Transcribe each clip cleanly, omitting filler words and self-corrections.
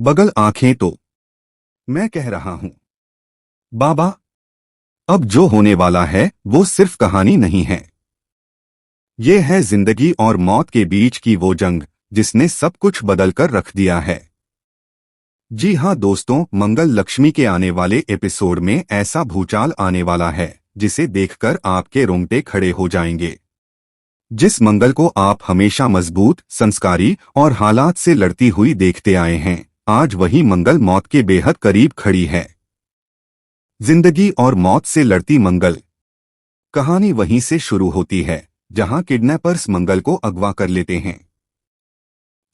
बगल आंखें तो मैं कह रहा हूं बाबा, अब जो होने वाला है वो सिर्फ कहानी नहीं है। ये है जिंदगी और मौत के बीच की वो जंग जिसने सब कुछ बदल कर रख दिया है। जी हाँ दोस्तों, मंगल लक्ष्मी के आने वाले एपिसोड में ऐसा भूचाल आने वाला है जिसे देखकर आपके रोंगटे खड़े हो जाएंगे। जिस मंगल को आप हमेशा मजबूत, संस्कारी और हालात से लड़ती हुई देखते आए हैं, आज वही मंगल मौत के बेहद करीब खड़ी है। जिंदगी और मौत से लड़ती मंगल। कहानी वहीं से शुरू होती है जहां किडनैपर्स मंगल को अगवा कर लेते हैं।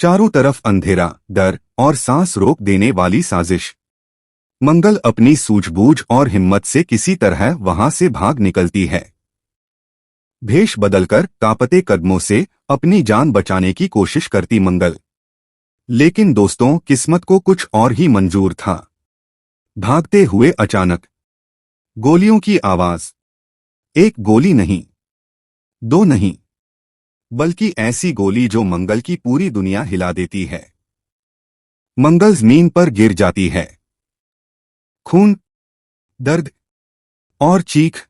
चारों तरफ अंधेरा, डर और सांस रोक देने वाली साजिश। मंगल अपनी सूझबूझ और हिम्मत से किसी तरह वहां से भाग निकलती है। भेष बदलकर कांपते कदमों से अपनी जान बचाने की कोशिश करती मंगल। लेकिन दोस्तों, किस्मत को कुछ और ही मंजूर था। भागते हुए अचानक गोलियों की आवाज। एक गोली नहीं, दो नहीं, बल्कि ऐसी गोली जो मंगल की पूरी दुनिया हिला देती है। मंगल जमीन पर गिर जाती है। खून, दर्द और चीख।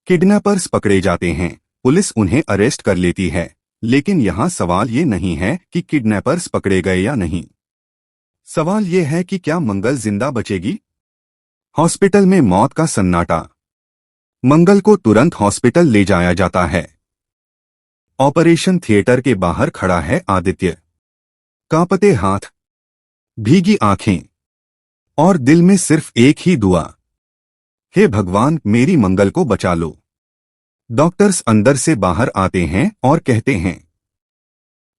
किडनैपर्स पकड़े जाते हैं, पुलिस उन्हें अरेस्ट कर लेती है। लेकिन यहां सवाल ये नहीं है कि किडनैपर्स पकड़े गए या नहीं। सवाल ये है कि क्या मंगल जिंदा बचेगी। हॉस्पिटल में मौत का सन्नाटा। मंगल को तुरंत हॉस्पिटल ले जाया जाता है। ऑपरेशन थिएटर के बाहर खड़ा है आदित्य। कांपते हाथ, भीगी आंखें और दिल में सिर्फ एक ही दुआ, हे भगवान मेरी मंगल को बचा लो। डॉक्टर्स अंदर से बाहर आते हैं और कहते हैं,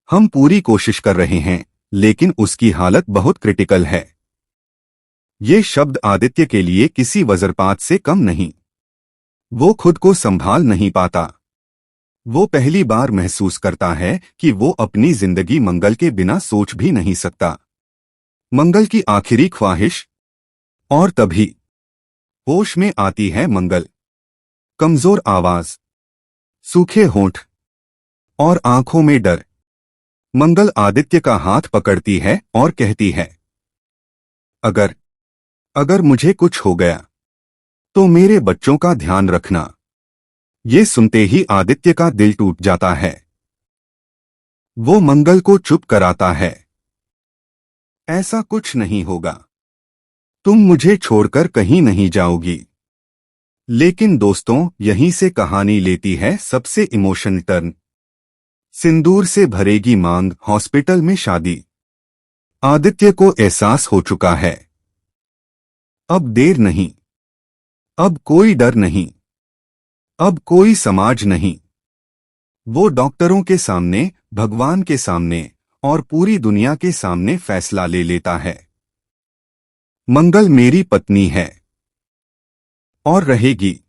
हम पूरी कोशिश कर रहे हैं लेकिन उसकी हालत बहुत क्रिटिकल है। ये शब्द आदित्य के लिए किसी वज्रपात से कम नहीं। वो खुद को संभाल नहीं पाता। वो पहली बार महसूस करता है कि वो अपनी जिंदगी मंगल के बिना सोच भी नहीं सकता। मंगल की आखिरी ख्वाहिश। और तभी होश में आती है मंगल। कमजोर आवाज, सूखे होंठ और आंखों में डर। मंगल आदित्य का हाथ पकड़ती है और कहती है, अगर अगर मुझे कुछ हो गया तो मेरे बच्चों का ध्यान रखना। ये सुनते ही आदित्य का दिल टूट जाता है। वो मंगल को चुप कराता है। ऐसा कुछ नहीं होगा, तुम मुझे छोड़कर कहीं नहीं जाओगी। लेकिन दोस्तों, यहीं से कहानी लेती है सबसे इमोशनल टर्न। सिंदूर से भरेगी मांग, हॉस्पिटल में शादी। आदित्य को एहसास हो चुका है, अब देर नहीं, अब कोई डर नहीं, अब कोई समाज नहीं। वो डॉक्टरों के सामने, भगवान के सामने और पूरी दुनिया के सामने फैसला ले लेता है। मंगल मेरी पत्नी है और रहेगी।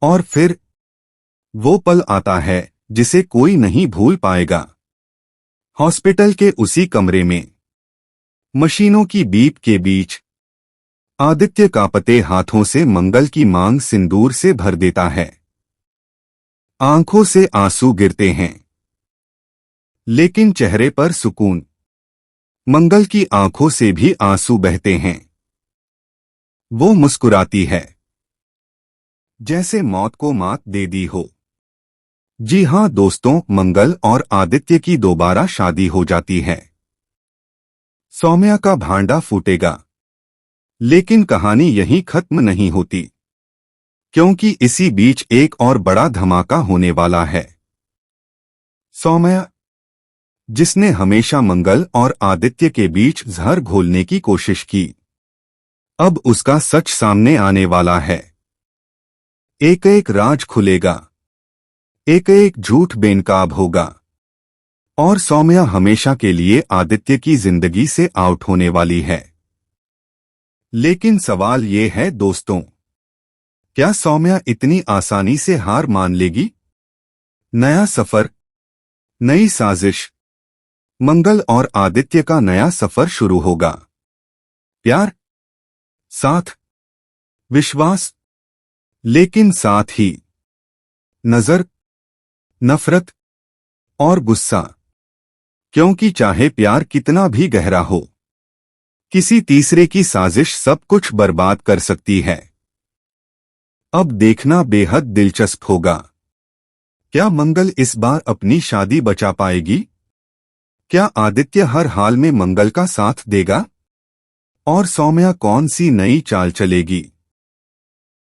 और फिर वो पल आता है जिसे कोई नहीं भूल पाएगा। हॉस्पिटल के उसी कमरे में, मशीनों की बीप के बीच, आदित्य कांपते हाथों से मंगल की मांग सिंदूर से भर देता है। आंखों से आंसू गिरते हैं लेकिन चेहरे पर सुकून। मंगल की आंखों से भी आंसू बहते हैं। वो मुस्कुराती है जैसे मौत को मात दे दी हो। जी हां दोस्तों, मंगल और आदित्य की दोबारा शादी हो जाती है। सौम्या का भांडा फूटेगा। लेकिन कहानी यहीं खत्म नहीं होती, क्योंकि इसी बीच एक और बड़ा धमाका होने वाला है। सौम्या, जिसने हमेशा मंगल और आदित्य के बीच जहर घोलने की कोशिश की, अब उसका सच सामने आने वाला है। एक एक राज खुलेगा, एक एक झूठ बेनकाब होगा और सौम्या हमेशा के लिए आदित्य की जिंदगी से आउट होने वाली है। लेकिन सवाल ये है दोस्तों, क्या सौम्या इतनी आसानी से हार मान लेगी। नया सफर, नई साजिश। मंगल और आदित्य का नया सफर शुरू होगा। प्यार, साथ, विश्वास, लेकिन साथ ही नजर, नफरत और गुस्सा। क्योंकि चाहे प्यार कितना भी गहरा हो, किसी तीसरे की साजिश सब कुछ बर्बाद कर सकती है। अब देखना बेहद दिलचस्प होगा। क्या मंगल इस बार अपनी शादी बचा पाएगी? क्या आदित्य हर हाल में मंगल का साथ देगा? और सौम्या कौन सी नई चाल चलेगी?